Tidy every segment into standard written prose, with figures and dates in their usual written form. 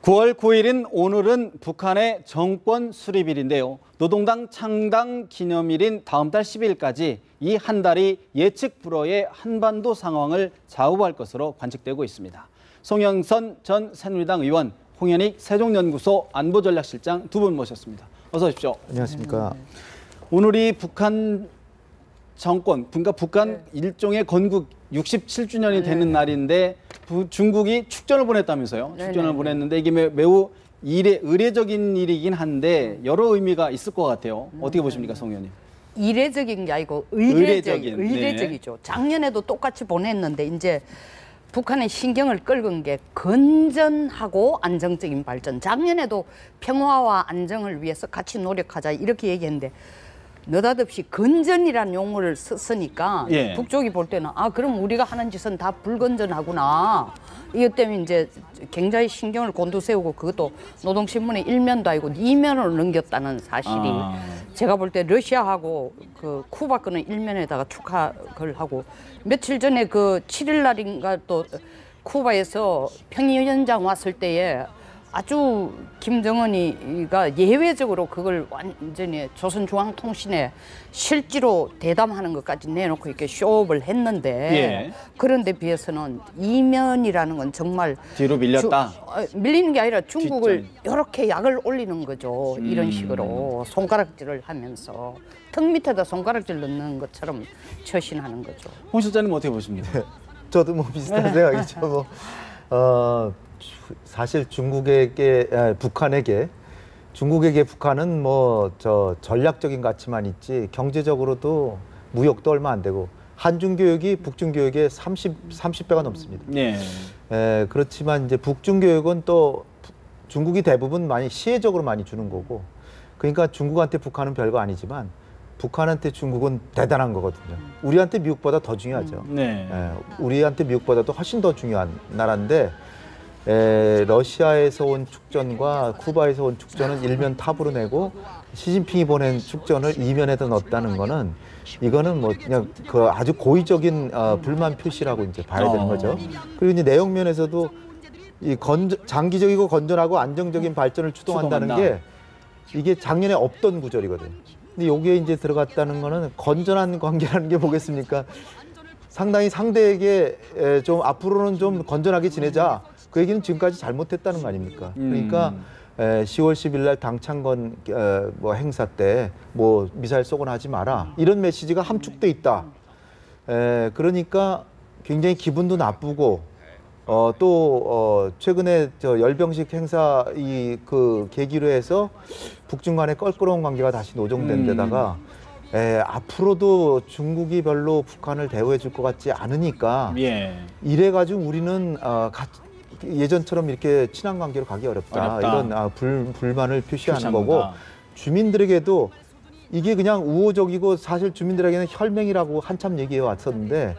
9월 9일인 오늘은 북한의 정권 수립일인데요. 노동당 창당 기념일인 다음 달 10일까지 이 한 달이 예측 불허의 한반도 상황을 좌우할 것으로 관측되고 있습니다. 송영선 전 새누리당 의원, 홍현익 세종연구소 안보전략실장 두 분 모셨습니다. 어서 오십시오. 안녕하십니까. 오늘이 북한 정권, 그러니까 북한 일종의 건국 67주년이 되는 날인데 중국이 축전을 보냈다면서요. 축전을 보냈는데 이게 매우 의례적인 일이긴 한데 여러 의미가 있을 것 같아요. 어떻게 보십니까, 송 의원님? 이례적인 게 아니고 의례적인. 의례적이죠. 작년에도 똑같이 보냈는데 이제 북한의 신경을 끌은 게 건전하고 안정적인 발전. 작년에도 평화와 안정을 위해서 같이 노력하자 이렇게 얘기했는데 느닷없이 건전이라는 용어를 쓰니까 예. 북쪽이 볼 때는 아 그럼 우리가 하는 짓은 다 불건전하구나. 이것 때문에 이제 굉장히 신경을 곤두세우고 그것도 노동신문의 1면도 아니고 2면으로 넘겼다는 사실이 제가 볼 때 러시아하고 그 쿠바 거는 1면에다가 축하를 하고 며칠 전에 그 7일 날인가 또 쿠바에서 평의위원장 왔을 때에 아주 김정은이가 예외적으로 그걸 완전히 조선중앙통신에 실제로 대담하는 것까지 내놓고 이렇게 쇼업을 했는데 예. 그런데 비해서는 이면이라는 건 정말 뒤로 밀렸다. 밀리는 게 아니라 중국을 이렇게 약을 올리는 거죠. 이런 식으로 손가락질을 하면서 턱 밑에다 손가락질 넣는 것처럼 처신하는 거죠. 홍 실장님 어떻게 보십니까? 저도 뭐 비슷한 생각이죠. 사실 북한에게 북한은 뭐 전략적인 가치만 있지 경제적으로도 무역도 얼마 안 되고 한중 교역이 북중 교역의 30배가 넘습니다. 네. 그렇지만 이제 북중 교역은 또 중국이 대부분 많이 시혜적으로 많이 주는 거고 그러니까 중국한테 북한은 별거 아니지만 북한한테 중국은 대단한 거거든요. 우리한테 미국보다 더 중요하죠. 네. 우리한테 미국보다도 훨씬 더 중요한 나라인데 러시아에서 온 축전과 쿠바에서 온 축전은 일면 탑으로 내고 시진핑이 보낸 축전을 이면에다 넣었다는 거는 이거는 뭐 그냥 그 아주 고의적인 불만 표시라고 이제 봐야 되는 거죠. 그리고 이제 내용 면에서도 이 장기적이고 건전하고 안정적인 발전을 추동한다는 게 이게 작년에 없던 구절이거든요. 근데 여기에 이제 들어갔다는 거는 건전한 관계라는 게 뭐겠습니까? 상당히 상대에게 좀 앞으로는 좀 건전하게 지내자. 그 얘기는 지금까지 잘못했다는 거 아닙니까? 그러니까 10월 10일 날 당창건 뭐 행사 때 뭐 미사일 쏘거나 하지 마라. 이런 메시지가 함축돼 있다. 그러니까 굉장히 기분도 나쁘고 또 최근에 열병식 행사 그 계기로 해서 북중 간의 껄끄러운 관계가 다시 노정된 데다가 앞으로도 중국이 별로 북한을 대우해 줄 것 같지 않으니까 이래가지고 우리는 예전처럼 이렇게 친한 관계로 가기 어렵다. 이런 불만을 표시하는 거고 주민들에게도 이게 그냥 우호적이고 사실 주민들에게는 혈맹이라고 한참 얘기해 왔었는데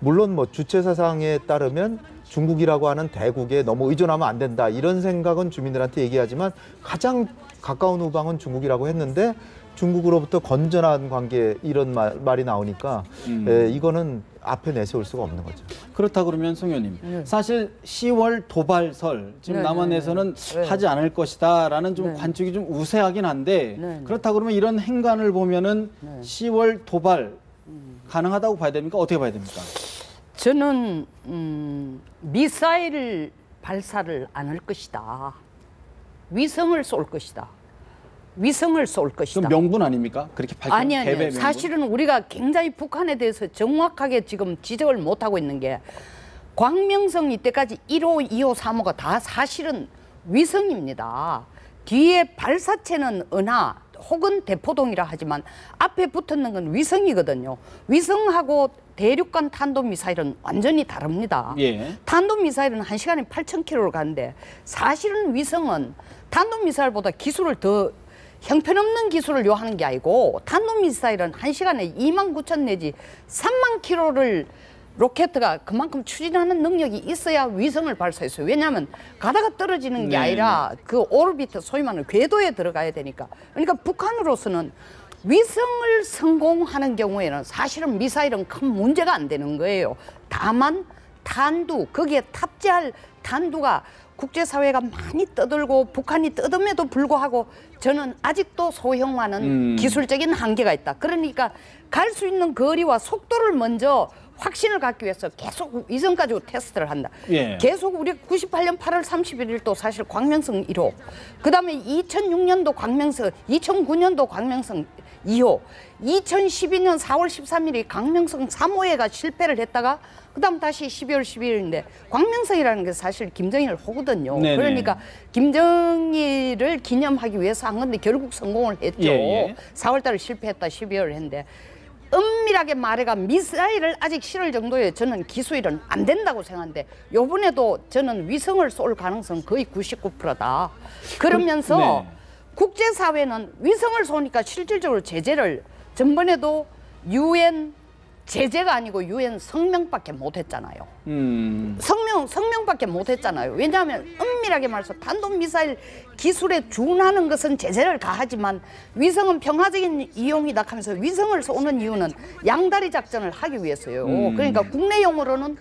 물론 뭐 주체사상에 따르면 중국이라고 하는 대국에 너무 의존하면 안 된다. 이런 생각은 주민들한테 얘기하지만 가장 가까운 우방은 중국이라고 했는데 중국으로부터 건전한 관계 이런 말이 나오니까 이거는 앞에 내세울 수가 없는 거죠. 그렇다 그러면 송 의원님, 사실 10월 도발설 지금 남한에서는 하지 않을 것이다라는 좀 관측이 좀 우세하긴 한데 그렇다 그러면 이런 행간을 보면은 10월 도발 가능하다고 봐야 됩니까? 어떻게 봐야 됩니까? 저는 미사일 발사를 안 할 것이다. 위성을 쏠 것이다. 위성을 쏠 것이다. 그럼 명분 아닙니까? 그렇게 밝힌 아니요. 사실은 우리가 굉장히 북한에 대해서 정확하게 지금 지적을 못하고 있는 게 광명성 이때까지 1호, 2호, 3호가 다 사실은 위성입니다. 뒤에 발사체는 은하 혹은 대포동이라 하지만 앞에 붙었는 건 위성이거든요. 위성하고 대륙간 탄도미사일은 완전히 다릅니다. 탄도미사일은 1시간에 8,000km를 가는데 사실은 위성은 탄도미사일보다 기술을 더 형편없는 기술을 요하는 게 아니고 탄도미사일은 1시간에 29,000 내지 3만 킬로를 로켓가 그만큼 추진하는 능력이 있어야 위성을 발사했어요. 왜냐하면 가다가 떨어지는 게 아니라 그 오르비트 소위 말하는 궤도에 들어가야 되니까. 그러니까 북한으로서는 위성을 성공하는 경우에는 사실은 미사일은 큰 문제가 안 되는 거예요. 다만 탄두, 거기에 탑재할 탄두가 국제사회가 많이 떠들고 북한이 떠듦에도 불구하고 저는 아직도 소형화는 기술적인 한계가 있다. 그러니까 갈 수 있는 거리와 속도를 먼저 확신을 갖기 위해서 계속 위성 가지고 테스트를 한다. 예. 계속 우리 98년 8월 31일도 사실 광명성 1호, 그다음에 2006년도 광명성, 2009년도 광명성 2호, 2012년 4월 13일이 광명성 3호회가 실패를 했다가 그다음 다시 12월 12일인데 광명성이라는 게 사실 김정일 호거든요. 네네. 그러니까 김정일을 기념하기 위해서 한 건데 결국 성공을 했죠. 예. 4월 달에 실패했다 12월 했는데 엄밀하게 말해가 미사일을 아직 실을 정도의 저는 기술은 안 된다고 생각하는데 요번에도 저는 위성을 쏠 가능성 거의 99%다. 그러면서 네. 국제사회는 위성을 쏘니까 실질적으로 제재를 전번에도 UN 제재가 아니고 UN 성명밖에 못했잖아요. 성명밖에 못했잖아요. 왜냐하면 엄밀하게 말해서 탄도미사일 기술에 준하는 것은 제재를 가하지만 위성은 평화적인 이용이다 하면서 위성을 쏘는 이유는 양다리 작전을 하기 위해서요. 그러니까 국내용으로는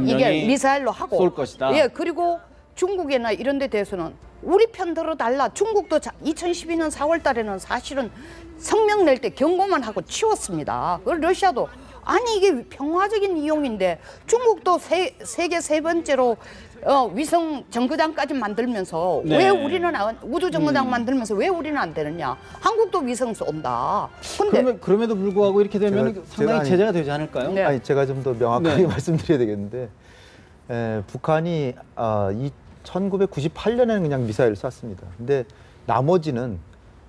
이게 미사일로 하고 쏠 것이다. 예, 그리고 중국이나 이런 데 대해서는 우리 편 들어달라. 중국도 2012년 4월 달에는 사실은 성명 낼 때 경고만 하고 치웠습니다. 그리고 러시아도 아니 이게 평화적인 이용인데 중국도 세계 세 번째로 위성 정거장까지 만들면서 네. 왜 우리는 우주 정거장 만들면서 왜 우리는 안 되느냐? 한국도 위성 쏜다. 근데 그럼에도 불구하고 이렇게 되면 상당히 제가 제재가 되지 않을까요? 네. 아니 제가 좀 더 명확하게 네. 말씀드려야 되겠는데 북한이 1998년에는 그냥 미사일을 쐈습니다. 근데 나머지는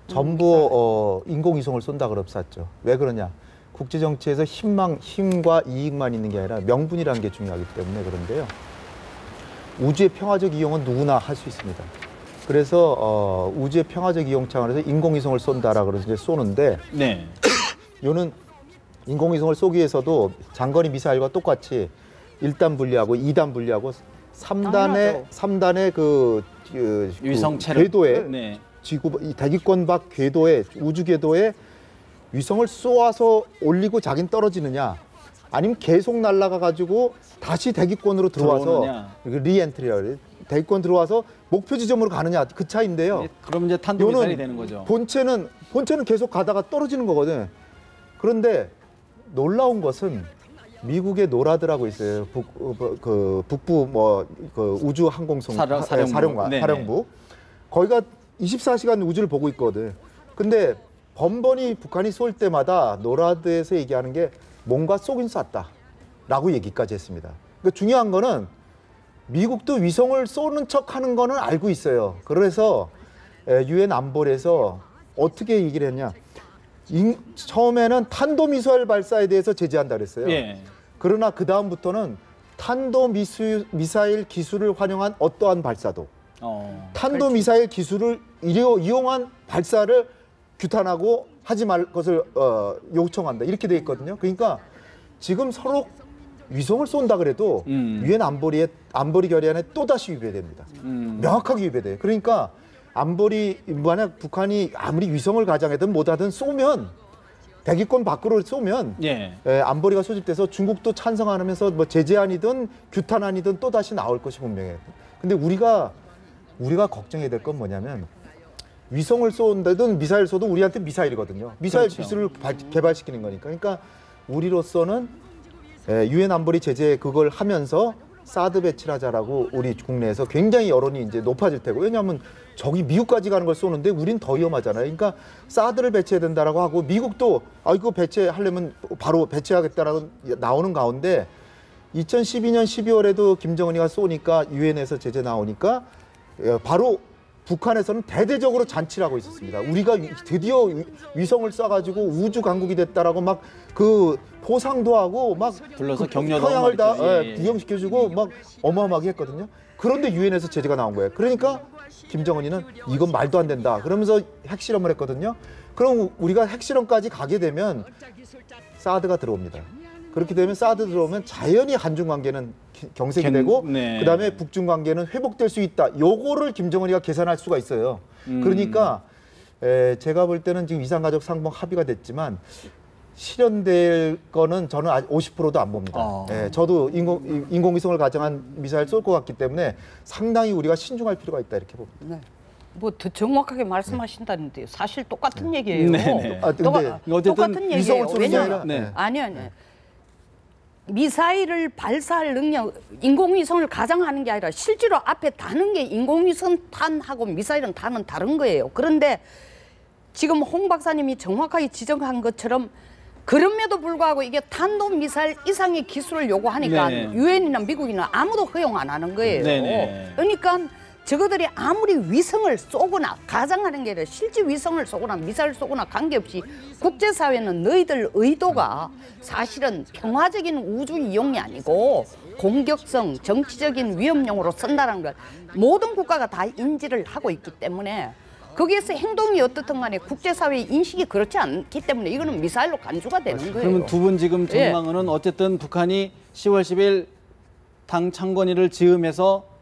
전부 인공위성을 쏜다 그러고 쐈죠. 왜 그러냐? 국제 정치에서 힘과 이익만 있는 게 아니라 명분이라는 게 중요하기 때문에 그런데요. 우주의 평화적 이용은 누구나 할 수 있습니다. 그래서 우주의 평화적 이용 차원에서 인공위성을 쏜다라 그래서 이제 쏘는데 네. 요는 인공위성을 쏘기 위해서도 장거리 미사일과 똑같이 1단 분리하고 2단 분리하고 3단의 위성 체력. 궤도에 네. 이 대기권 밖 궤도에 우주 궤도에 위성을 쏘아서 올리고 자긴 떨어지느냐 아니면 계속 날아가 가지고 다시 대기권으로 들어와서 들어오느냐. 리엔트리얼 대기권 들어와서 목표 지점으로 가느냐 그 차이인데요. 그럼 이제 탄도미사일이 요는 되는 거죠. 본체는 계속 가다가 떨어지는 거거든. 그런데 놀라운 것은 미국의 노라드라고 있어요. 북부 우주 항공성 사령부. 거기가 24시간 우주를 보고 있거든. 근데 번번이 북한이 쏠 때마다 노라드에서 얘기하는 게 뭔가 쏘긴 쐈다라고 얘기까지 했습니다. 그러니까 중요한 거는 미국도 위성을 쏘는 척하는 거는 알고 있어요. 그래서 유엔 안보리에서 어떻게 얘기를 했냐? 처음에는 탄도미사일 발사에 대해서 제재한다 그랬어요. 예. 그러나 그 다음부터는 탄도미사일 기술을 활용한 어떠한 발사도 탄도미사일 기술을 이용한 발사를 규탄하고 하지 말 것을 요청한다. 이렇게 돼 있거든요. 그러니까 지금 서로 위성을 쏜다 그래도 유엔 안보리 결의안에 또다시 위배됩니다. 명확하게 위배돼요. 그러니까 만약 북한이 아무리 위성을 가장하든 뭐하든 쏘면 대기권 밖으로 쏘면 안보리가 소집돼서 중국도 찬성하면서 뭐 제재안이든 규탄안이든 또다시 나올 것이 분명해요. 근데 우리가 걱정해야 될 건 뭐냐면 위성을 쏜다든 미사일 쏘도 우리한테 미사일이거든요. 미사일 그렇죠. 기술을 개발시키는 거니까. 그러니까 우리로서는 유엔 안보리 제재 그걸 하면서 사드 배치를 하자라고 우리 국내에서 굉장히 여론이 이제 높아질 테고 왜냐하면 저기 미국까지 가는 걸 쏘는데 우린 더 위험하잖아요. 그러니까 사드를 배치해야 된다라고 하고 미국도 이거 배치하려면 바로 배치하겠다라고 나오는 가운데 2012년 12월에도 김정은이가 쏘니까 유엔에서 제재 나오니까 바로 북한에서는 대대적으로 잔치를 하고 있었습니다. 우리가 드디어 위성을 쏴가지고 우주 강국이 됐다라고 막 그 포상도 하고 막 불러서 격려도 평양을 다 하고 구경시켜주고 막 어마어마하게 했거든요. 그런데 유엔에서 제재가 나온 거예요. 그러니까 김정은이는 이건 말도 안 된다. 그러면서 핵실험을 했거든요. 그럼 우리가 핵실험까지 가게 되면 사드가 들어옵니다. 그렇게 되면 사드 들어오면 자연히 한중 관계는 경색이 되고 그다음에 북중 관계는 회복될 수 있다. 요거를 김정은이가 계산할 수가 있어요. 그러니까 제가 볼 때는 지금 이산가족 상봉 합의가 됐지만 실현될 거는 저는 아직 50%도 안 봅니다. 예, 저도 인공위성을 가정한 미사일 쏠 것 같기 때문에 상당히 우리가 신중할 필요가 있다 이렇게 봅니다. 네. 뭐 더 정확하게 말씀하신다는데요. 사실 똑같은 얘기예요. 네네. 근데 어쨌든 똑같은 얘기예요. 위성을 쏘는 게 왜냐하면 아니라 아니요. 미사일을 발사할 능력, 인공위성을 가정하는 게 아니라 실제로 앞에 다는 게 인공위성 탄하고 미사일은 탄은 다른 거예요. 그런데 지금 홍 박사님이 정확하게 지적한 것처럼 그럼에도 불구하고 이게 탄도미사일 이상의 기술을 요구하니까 네네. 유엔이나 미국이나 아무도 허용 안 하는 거예요. 네네. 그러니까 저거들이 아무리 위성을 쏘거나 가정하는 게 아니라 실제 위성을 쏘거나 미사일 쏘거나 관계없이 국제사회는 너희들 의도가 사실은 평화적인 우주 이용이 아니고 공격성, 정치적인 위험용으로 쓴다는 걸 모든 국가가 다 인지를 하고 있기 때문에 거기에서 행동이 어떻든 간에 국제사회의 인식이 그렇지 않기 때문에 이거는 미사일로 간주가 되는 거예요. 그러면 두 분 지금 전망은 어쨌든 북한이 10월 10일 당 창건일을 즈음해서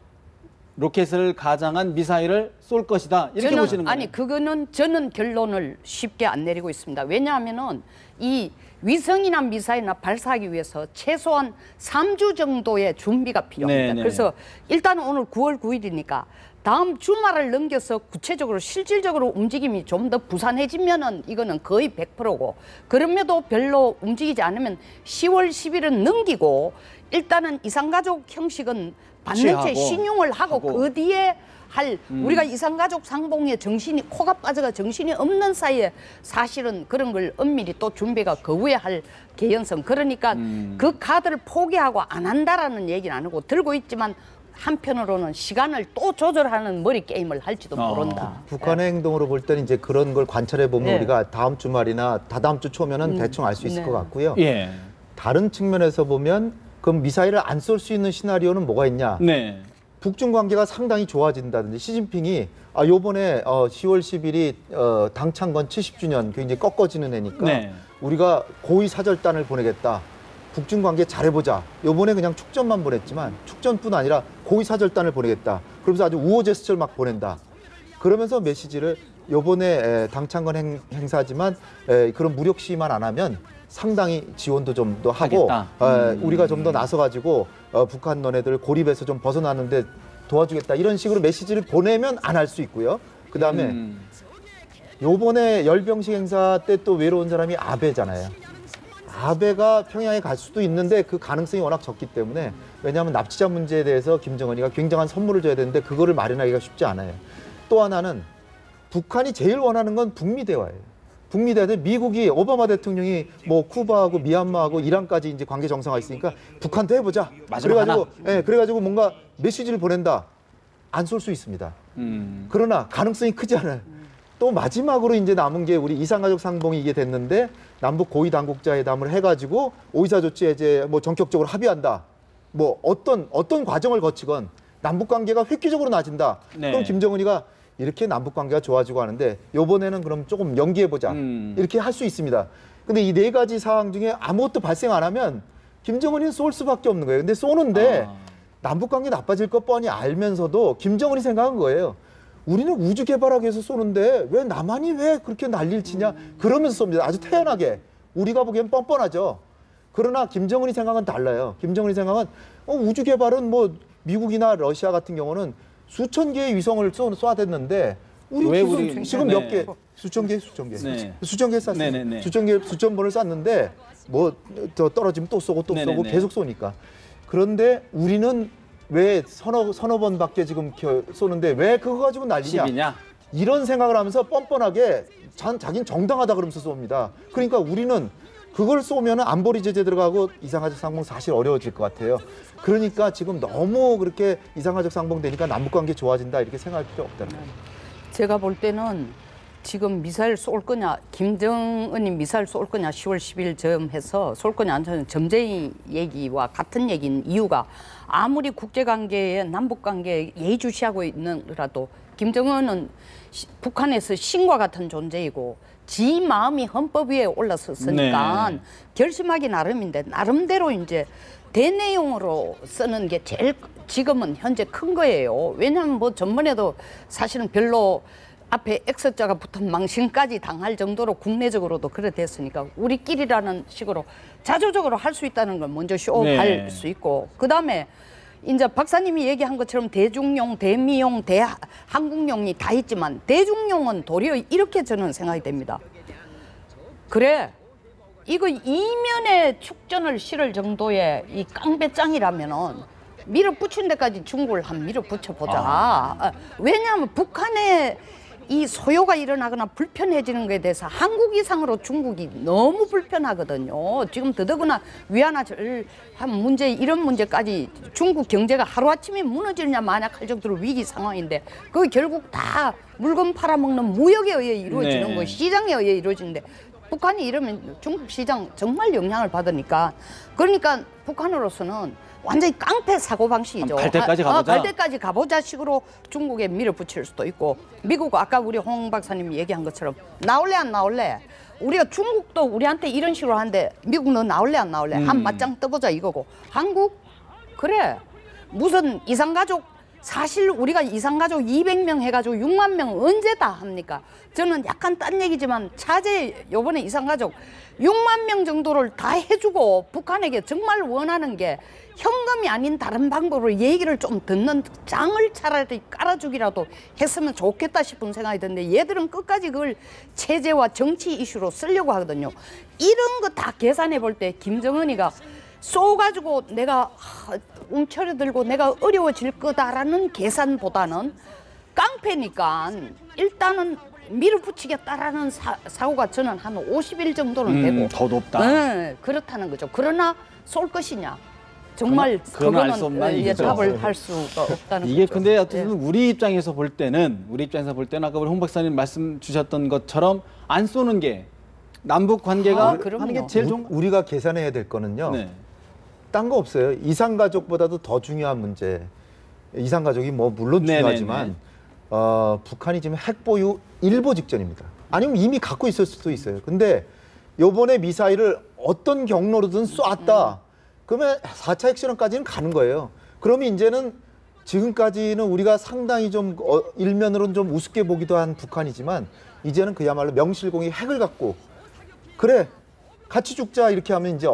로켓을 가장한 미사일을 쏠 것이다 이렇게 보시는 거예요? 아니 그거는 저는 결론을 쉽게 안 내리고 있습니다. 왜냐하면은 이 위성이나 미사일이나 발사하기 위해서 최소한 3주 정도의 준비가 필요합니다. 네네. 그래서 일단 오늘 9월 9일이니까 다음 주말을 넘겨서 구체적으로 실질적으로 움직임이 좀 더 부산해지면은 이거는 거의 100%고 그럼에도 별로 움직이지 않으면 10월 10일은 넘기고 일단은 이산가족 형식은 반드시 취하고, 신용을 하고 그 뒤에 할 우리가 이산가족 상봉의 정신이 코가 빠져가 정신이 없는 사이에 사실은 그런 걸 엄밀히 또 준비가 그 후에 할 개연성 그러니까 그 카드를 포기하고 안 한다라는 얘기는 안 하고 들고 있지만 한편으로는 시간을 또 조절하는 머리 게임을 할지도 모른다. 북한의 행동으로 볼 때는 이제 그런 걸 관찰해 보면 네. 우리가 다음 주말이나 다다음 주 초면은 대충 알 수 있을 네. 것 같고요. 예. 다른 측면에서 보면 그럼 미사일을 안 쏠 수 있는 시나리오는 뭐가 있냐? 네. 북중 관계가 상당히 좋아진다든지 시진핑이 요번에 10월 10일이 당 창건 70주년 굉장히 꺾어지는 해니까 네. 우리가 고위 사절단을 보내겠다. 북중 관계 잘해보자. 요번에 그냥 축전만 보냈지만 축전뿐 아니라 고위 사절단을 보내겠다. 그러면서 아주 우호 제스처를 막 보낸다. 그러면서 메시지를 요번에 당 창건 행사지만 그런 무력 시위만 안 하면 상당히 지원도 좀 더 하고 우리가 좀 더 나서가지고 북한 너네들 고립에서 좀 벗어나는데 도와주겠다 이런 식으로 메시지를 보내면 안 할 수 있고요. 그 다음에 요번에 열병식 행사 때 또 외로운 사람이 아베잖아요. 아베가 평양에 갈 수도 있는데 그 가능성이 워낙 적기 때문에 왜냐하면 납치자 문제에 대해서 김정은이가 굉장한 선물을 줘야 되는데 그거를 마련하기가 쉽지 않아요. 또 하나는 북한이 제일 원하는 건 북미 대화예요. 북미 대화에 미국이 오바마 대통령이 뭐 쿠바하고 미얀마하고 이란까지 이제 관계 정상화 있으니까 북한도 해보자. 그래가지고 뭔가 메시지를 보낸다. 안 쏠 수 있습니다. 그러나 가능성이 크지 않아요. 또 마지막으로 이제 남은 게 우리 이산가족 상봉이 이게 됐는데 남북 고위 당국자 회담을 해가지고 오이사 조치에 이제 뭐 전격적으로 합의한다. 뭐 어떤 과정을 거치건 남북 관계가 획기적으로 나아진다. 네. 그럼 김정은이가 이렇게 남북 관계가 좋아지고 하는데 요번에는 그럼 조금 연기해 보자. 이렇게 할 수 있습니다. 근데 이 네 가지 사항 중에 아무것도 발생 안 하면 김정은이는 쏠 수밖에 없는 거예요. 근데 쏘는데 남북 관계 나빠질 것 뻔히 알면서도 김정은이 생각한 거예요. 우리는 우주 개발하기 위해서 쏘는데 왜 나만이 왜 그렇게 난리를 치냐? 그러면서 쏩니다. 아주 태연하게. 우리가 보기엔 뻔뻔하죠. 그러나 김정은이 생각은 달라요. 김정은이 생각은 우주 개발은 뭐 미국이나 러시아 같은 경우는 수천 개의 위성을 쏴댔는데 우리 지금 몇 개? 수천 개? 네. 수천 개 쐈어요. 네네네. 수천 번을 쐈는데 뭐 떨어지면 또 쏘고 또 쏘고 계속 쏘니까. 그런데 우리는 왜 서너 번밖에 지금 쏘는데 왜 그거 가지고 난리냐? 10이냐? 이런 생각을 하면서 뻔뻔하게 자기는 정당하다 그러면서 쏩니다. 그러니까 우리는 그걸 쏘면 안보리 제재 들어가고 이산가족 상봉 사실 어려워질 것 같아요. 그러니까 지금 너무 그렇게 이산가족 상봉 되니까 남북관계 좋아진다 이렇게 생각할 필요 없다는 거예요. 제가 볼 때는 지금 미사일 쏠 거냐, 김정은이 미사일 쏠 거냐 10월 10일 즈음해서 쏠 거냐 안 쏠 거냐 점쟁이 얘기와 같은 얘기인 이유가 아무리 국제관계에 남북관계에 예의주시하고 있는라도 김정은은 북한에서 신과 같은 존재이고 지 마음이 헌법 위에 올라섰으니까 네. 결심하기 나름인데 나름대로 이제 대내용으로 쓰는 게 제일 지금은 현재 큰 거예요. 왜냐하면 뭐 전번에도 사실은 별로 앞에 X자가 붙은 망신까지 당할 정도로 국내적으로도 그래 됐으니까 우리끼리라는 식으로 자조적으로 할 수 있다는 걸 먼저 쇼할 수 있고, 그다음에 이제 박사님이 얘기한 것처럼 대중용, 대미용, 대한국용이 다 있지만 대중용은 도리어 이렇게 저는 생각이 됩니다. 그래, 이거 이면에 축전을 실을 정도의 이 깡배짱이라면은 밀어붙인 데까지 중국을 한 밀어붙여보자. 왜냐하면 북한에 이 소요가 일어나거나 불편해지는 것에 대해서 한국 이상으로 중국이 너무 불편하거든요. 지금 더더구나 위안화를 한 문제, 이런 문제까지 중국 경제가 하루아침에 무너지느냐 만약 할 정도로 위기 상황인데, 그거 결국 다 물건 팔아먹는 무역에 의해 이루어지는 네. 거, 시장에 의해 이루어지는데, 북한이 이러면 중국 시장 정말 영향을 받으니까, 그러니까 북한으로서는 완전히 깡패 사고방식이죠. 갈 때까지 가보자. 갈 때까지 가보자 식으로 중국에 밀어붙일 수도 있고, 미국 아까 우리 홍 박사님이 얘기한 것처럼 나올래 안 나올래? 우리가 중국도 우리한테 이런 식으로 하는데 미국 너 나올래 안 나올래? 한 맞짱 떠보자 이거고, 한국? 그래, 무슨 이산가족, 사실 우리가 이산가족 200명 해가지고 6만 명 언제 다 합니까? 저는 약간 딴 얘기지만 차제 요번에 이산가족 6만 명 정도를 다 해주고 북한에게 정말 원하는 게 현금이 아닌 다른 방법으로 얘기를 좀 듣는 장을 차라리 깔아주기라도 했으면 좋겠다 싶은 생각이 드는데, 얘들은 끝까지 그걸 체제와 정치 이슈로 쓰려고 하거든요. 이런 거 다 계산해 볼 때 김정은이가 쏘가지고 내가 움츠러들고 내가 어려워질 거다라는 계산보다는 깡패니까 일단은 밀어붙이겠다라는 사고가 저는 한 50일 정도는 되고 더 높다. 네, 그렇다는 거죠. 그러나 쏠 것이냐, 정말 그건 알수 없나 그거는 이거죠. 답을 할 수가 없다는 이게 거죠. 근데 어쨌든 우리 입장에서 볼 때는 아까 우리 홍 박사님 말씀 주셨던 것처럼 안 쏘는 게 남북 관계가 그럼요. 하는 게 제일 좋은 거. 우리가 계산해야 될 거는요. 네. 딴 거 없어요. 이산가족보다도 더 중요한 문제. 이산가족이 뭐 물론 중요하지만 북한이 지금 핵보유 일보 직전입니다. 아니면 이미 갖고 있을 수도 있어요. 근데 요번에 미사일을 어떤 경로로든 쐈다. 그러면 4차 핵실험까지는 가는 거예요. 그러면 이제는 지금까지는 우리가 상당히 좀 일면으로는 좀 우습게 보기도 한 북한이지만, 이제는 그야말로 명실공히 핵을 갖고 그래 같이 죽자 이렇게 하면 이제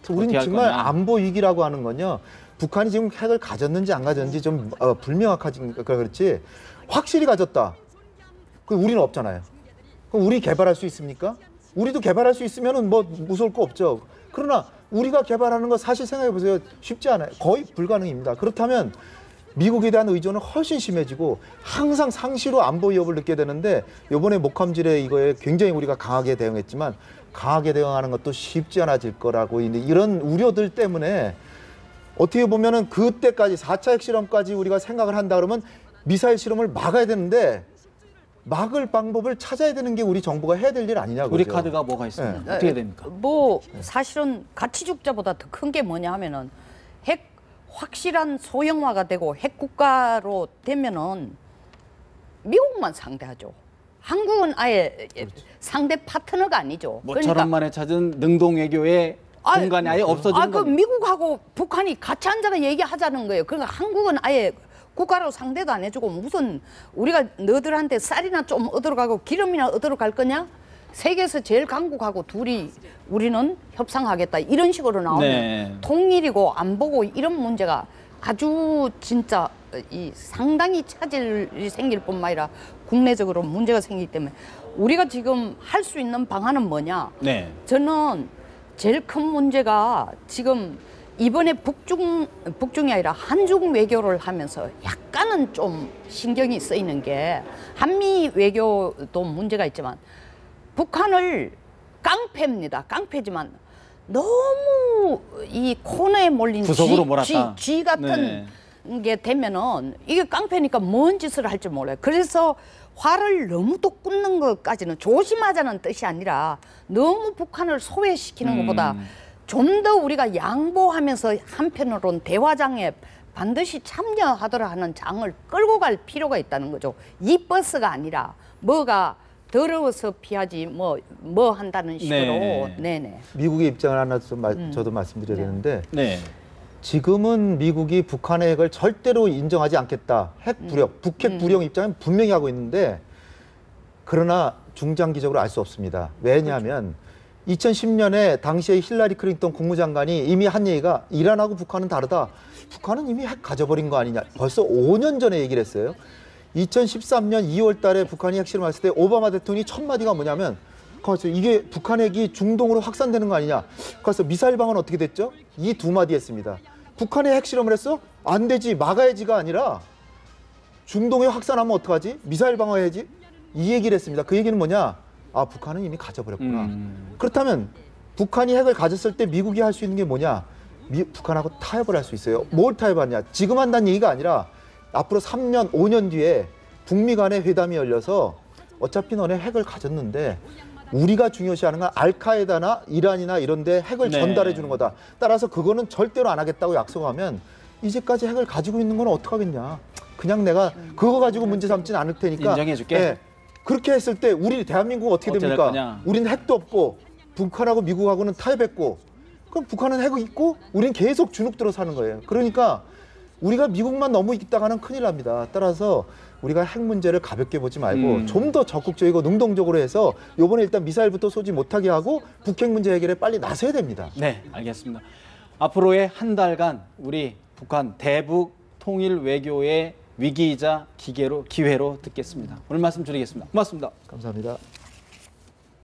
우리는 정말 거냐. 안보 위기라고 하는 건요. 북한이 지금 핵을 가졌는지 안 가졌는지 좀 불명확하니까 그렇지, 확실히 가졌다. 그 우리는 없잖아요. 그럼 우리 개발할 수 있습니까? 우리도 개발할 수 있으면은 뭐 무서울 거 없죠. 그러나 우리가 개발하는 거 사실 생각해 보세요. 쉽지 않아요. 거의 불가능입니다. 그렇다면 미국에 대한 의존은 훨씬 심해지고 항상 상시로 안보 위협을 느끼게 되는데, 이번에 목함질에 이거에 굉장히 우리가 강하게 대응했지만 강하게 대응하는 것도 쉽지 않아질 거라고, 이런 우려들 때문에 어떻게 보면은 그때까지 4차 핵실험까지 우리가 생각을 한다 그러면 미사일 실험을 막아야 되는데, 막을 방법을 찾아야 되는 게 우리 정부가 해야 될 일 아니냐고요. 우리 카드가 뭐가 있습니까? 네. 어떻게 됩니까? 뭐 사실은 같이 죽자보다 더 큰 게 뭐냐 하면은, 핵 확실한 소형화가 되고 핵 국가로 되면은 미국만 상대하죠. 한국은 아예 상대 파트너가 아니죠. 모처럼 만에 찾은 능동 외교의 공간이 아예 없어지는 그 겁니다. 미국하고 북한이 같이 앉아서 얘기하자는 거예요. 그러니까 한국은 아예 국가로 상대도 안 해주고, 무슨 우리가 너들한테 쌀이나 좀 얻으러 가고 기름이나 얻으러 갈 거냐? 세계에서 제일 강국하고 둘이 우리는 협상하겠다 이런 식으로 나오면 네. 통일이고 안보고 이런 문제가 아주 진짜 이 상당히 차질이 생길 뿐만 아니라 국내적으로 문제가 생기기 때문에 우리가 지금 할 수 있는 방안은 뭐냐? 네. 저는 제일 큰 문제가 지금 이번에 북중이 아니라 한중 외교를 하면서 약간은 좀 신경이 쓰이는 게, 한미 외교도 문제가 있지만 북한을 깡패입니다. 깡패지만 너무 이 코너에 몰린 구석으로 몰았다. 쥐 같은 게 되면은 이게 깡패니까 뭔 짓을 할지 몰라요. 그래서 화를 너무 또 꽂는 것까지는 조심하자는 뜻이 아니라 너무 북한을 소외시키는 것보다 좀 더 우리가 양보하면서 한편으로는 대화장에 반드시 참여하도록 하는 장을 끌고 갈 필요가 있다는 거죠. 이 버스가 아니라 뭐가 더러워서 피하지 뭐 한다는 식으로. 네. 네네. 미국의 입장을 하나 좀 저도 말씀드려야 되는데, 네. 지금은 미국이 북한의 핵을 절대로 인정하지 않겠다. 핵 불역, 북핵 불역 입장은 분명히 하고 있는데, 그러나 중장기적으로 알 수 없습니다. 왜냐하면 2010년에 당시에 힐러리 클린턴 국무장관이 이미 한 얘기가 이란하고 북한은 다르다. 북한은 이미 핵 가져버린 거 아니냐. 벌써 5년 전에 얘기를 했어요. 2013년 2월 달에 북한이 핵실험했을 때 오바마 대통령이 첫 마디가 뭐냐면 그래서 이게 북한 핵이 중동으로 확산되는 거 아니냐. 그래서 미사일 방어는 어떻게 됐죠? 이 두 마디 했습니다. 북한에 핵실험을 했어? 안 되지. 막아야지가 아니라 중동에 확산하면 어떡하지? 미사일 방어해야지. 이 얘기를 했습니다. 그 얘기는 뭐냐? 아, 북한은 이미 가져버렸구나. 그렇다면 북한이 핵을 가졌을 때 미국이 할 수 있는 게 뭐냐? 북한하고 타협을 할 수 있어요. 뭘 타협하냐? 지금 한다는 얘기가 아니라 앞으로 3년, 5년 뒤에 북미 간의 회담이 열려서 어차피 너네 핵을 가졌는데 우리가 중요시하는 건 알카에다나 이란이나 이런 데 핵을 네. 전달해 주는 거다. 따라서 그거는 절대로 안 하겠다고 약속하면 이제까지 핵을 가지고 있는 건 어떡하겠냐. 그냥 내가 그거 가지고 문제 삼지는 않을 테니까. 인정해 줄게. 네. 그렇게 했을 때 우리 대한민국은 어떻게 어떻게 될 됩니까? 거냐? 우리는 핵도 없고 북한하고 미국하고는 타협했고 그럼 북한은 핵이 있고 우리는 계속 주눅들어 사는 거예요. 그러니까 우리가 미국만 너무 있다가는 큰일 납니다. 따라서 우리가 핵 문제를 가볍게 보지 말고 좀 더 적극적이고 능동적으로 해서 이번에 일단 미사일부터 쏘지 못하게 하고 북핵 문제 해결에 빨리 나서야 됩니다. 네, 알겠습니다. 앞으로의 한 달간 우리 북한 대북 통일 외교의 위기이자 기회로 듣겠습니다. 오늘 말씀 드리겠습니다. 고맙습니다. 감사합니다.